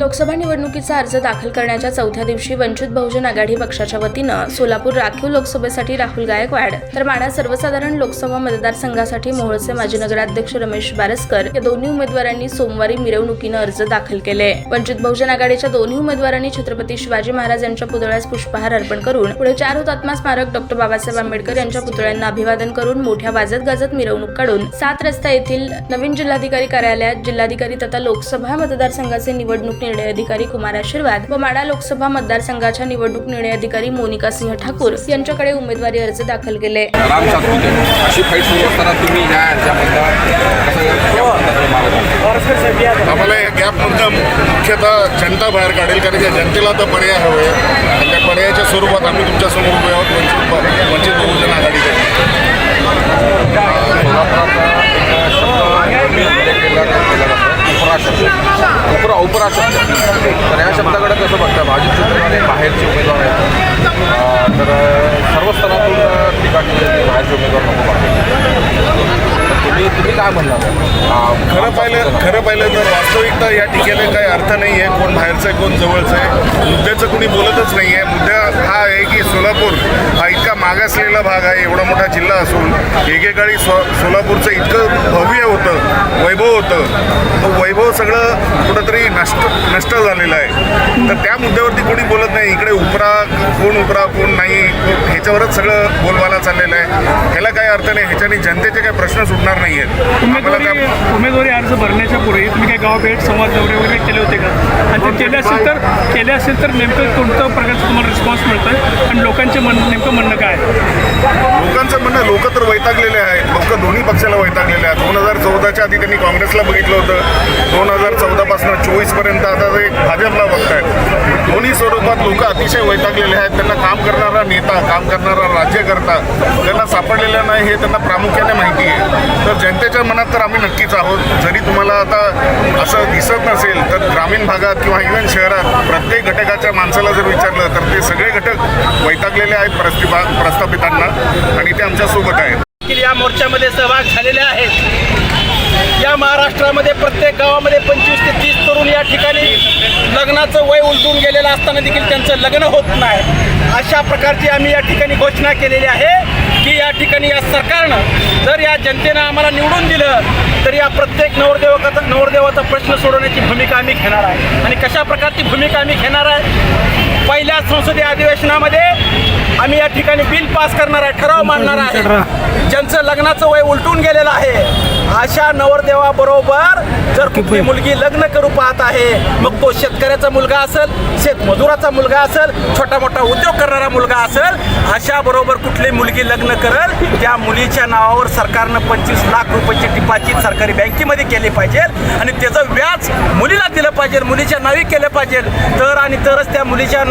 लोकसभा निवडणुकीचा अर्ज दाखल करण्याच्या चौथ्या दिवशी वंचित बहुजन आघाडी पक्षाच्या वतीनं सोलापूर राखीव लोकसभेसाठी राहुल गायकवाड तर माढा सर्वसाधारण लोकसभा मतदारसंघासाठी मोहोळचे माजी नगराध्यक्ष रमेश बारसकर या दोन्ही उमेदवारांनी सोमवारी मिरवणुकीनं अर्ज दाखल केले। वंचित बहुजन आघाडीच्या दोन्ही उमेदवारांनी छत्रपती शिवाजी महाराज यांच्या पुतळ्यास पुष्पहार अर्पण करून पुढे 4 हुतात्मा स्मारक डॉ. बाबासाहेब आंबेडकर यांच्या पुतळ्यांना अभिवादन करून मोठ्या वाजत गाजत मिरवणूक काढून 7 रस्ता येथील नवीन जिल्हाधिकारी कार्यालयात जिल्हाधिकारी तथा लोकसभा मतदारसंघाचे निवडणूक निर्णय अधिकारी कुमार आशीर्वाद व माढा लोकसभा मतदारसंघाच्या निवडणूक निर्णय अधिकारी मोनिका सिंह ठाकूर यांच्याकडे उमेदवारी अर्ज दाखल केले। आम्हाला या गॅपमधून मुख्यतः जनता बाहेर काढेल, कारण या जनतेला तर पर्याय हवे। त्या पर्यायाच्या स्वरूपात आम्ही तुमच्यासमोर उभे आहोत वंचित बहुजन आघाडीचे। उपराशब्द तर या शब्दाकडे कसं बघता? भाजपचे उमेदवार बाहेरचे उमेदवार आहेत, तर सर्व स्तरातून टीका केली जाते बाहेरचे उमेदवार नको पाहिजे। तुम्ही काय म्हणणार? खरं पाहिलं तर वास्तविकता या टीकेला काही अर्थ नाही आहे। कोण बाहेरचं आहे कोण जवळचं आहे मुद्द्याचं कोणी बोलतच नाही आहे। मुद्दा हा आहे की सोलापूर हा इतका मागासलेला भाग आहे, एवढा मोठा जिल्हा असून एकेकाळी सोलापूरचं इतकं भव्य होतं, वैभव होतं, तो वैभव सगळं कुठंतरी नष्ट झालेलं आहे। तर त्या मुद्द्यावरती कोणी बोलत नाही। इकडे उपरा कोण नाही ह्याच्यावरच सगळं बोलबाला चाललेलं आहे। ह्याला काही अर्थ नाही, ह्याच्याने जनतेचे काही प्रश्न सुटणार नाही आहेत। उमेदवारी अर्ज भरण्याच्या पूर्वी तुम्ही काही गावभेट संवाद दौरे वगैरे केले होते का? आणि ते केले असेल तर नेमकं कोणत्या प्रकारचं तुम्हाला रिस्पॉन्स मिळतोय आणि लोकांचे नेमकं म्हणणं काय आहे? लोकांचं म्हणणं, लोक तर वैतागलेले आहेत, लोक दोन्ही पक्षाला वैतागलेले आहेत। 2014च्या आधी त्यांनी काँग्रेसला बघितलं होतं, 2014 पासून 24 पर्यंत आता ते भाजपला बघतायत। दोन्ही स्वरूपात लोक अतिशय वैतागलेले आहेत। त्यांना काम करणारा नेता, काम करणारा राज्यकर्ता त्यांना सापडलेला नाही हे त्यांना प्रामुख्याने माहिती आहे। तर जनतेच्या मनात तर आम्ही नक्कीच आहोत। जरी तुम्हाला आता असं दिसत नसेल तर ग्रामीण भागात किंवा इव्हन शहरात प्रत्येक घटकाच्या माणसाला जर विचारलं तर ते सगळे घटक वैतागलेले आहेत प्रस्थापितांना, आणि ते आमच्यासोबत आहेत। या मोर्चामध्ये सहभाग झालेले आहेत। या महाराष्ट्रामध्ये प्रत्येक गावामध्ये 25 ते 30 तरुण या ठिकाणी लग्नाचं वय उलटून गेलेलं असताना देखील त्यांचं लग्न होत नाही। अशा प्रकारची आम्ही या ठिकाणी घोषणा केलेली आहे की या ठिकाणी या सरकारनं जर या जनतेनं आम्हाला निवडून दिलं तर या प्रत्येक नवरदेवाचा प्रश्न सोडवण्याची भूमिका आम्ही घेणार आहे। आणि कशा प्रकारची भूमिका आम्ही घेणार आहे? पहिल्या संसदीय अधिवेशनामध्ये आम्ही या ठिकाणी बिल पास करणार आहे, ठराव मांडणार आहे। ज्यांचं लग्नाचं वय उलटून गेलेलं आहे अशा नवरदेवाबरोबर जर कुठली मुलगी लग्न करू पाहत आहे, मग तो शेतकऱ्याचा मुलगा असेल, शेतमजुराचा मुलगा असेल, छोटा मोठा उद्योग करणारा मुलगा असेल, अशा बरोबर कुठली मुलगी लग्न करेल त्या मुलीच्या नावावर सरकारनं 25 लाख रुपयाची डिपॉझिट सरकारी बँकेमध्ये केली पाहिजे आणि त्याचं व्याज मुलीला दिलं पाहिजे, मुलीच्या नावी केलं पाहिजे। तरच त्या मुलीच्या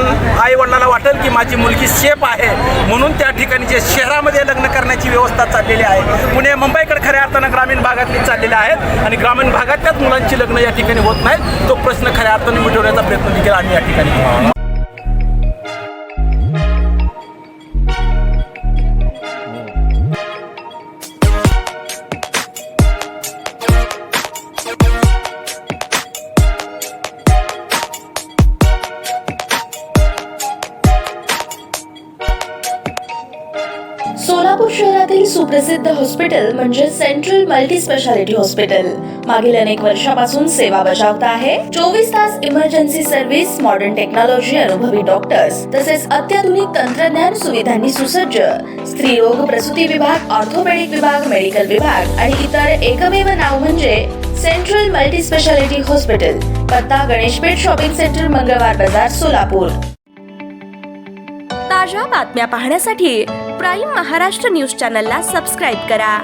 आई वडिलांना वाटेल की माझी मुलगी सेफ आहे। म्हणून त्या ठिकाणी जे शहरामध्ये लग्न करण्याची व्यवस्था चाललेली आहे, पुणे मुंबईकडे खऱ्या अर्थानं ग्रामीण भागातली चाललेली आहेत आणि ग्रामीण भागातल्याच मुलांची लग्न या ठिकाणी होत नाहीत। तो प्रश्न खऱ्या अर्थाने मिटवण्याचा प्रयत्न देखील आम्ही या ठिकाणी केला। सोलापूर शहरातील सुप्रसिद्ध हॉस्पिटल म्हणजे सेंट्रल मल्टी स्पेशालिटी हॉस्पिटल मागील अनेक वर्षापासून सेवा बजावत आहे। 24 तास इमर्जन्सी सर्व्हिस, मॉडर्न टेक्नॉलॉजी, अनुभवी डॉक्टर्स तसेच अत्याधुनिक तंत्रज्ञान सुविधांनी सुसज्ज स्त्रीरोग प्रसूती विभाग, ऑर्थोपेडिक विभाग, मेडिकल विभाग आणि इतर एकमेव नाव म्हणजे सेंट्रल मल्टी स्पेशालिटी हॉस्पिटल। पत्ता गणेशपेठ शॉपिंग सेंटर, मंगळवार बाजार, सोलापूर। ताज्या बातम्या पाहण्यासाठी प्राईम महाराष्ट्र न्यूज चॅनलला सबस्क्राईब करा।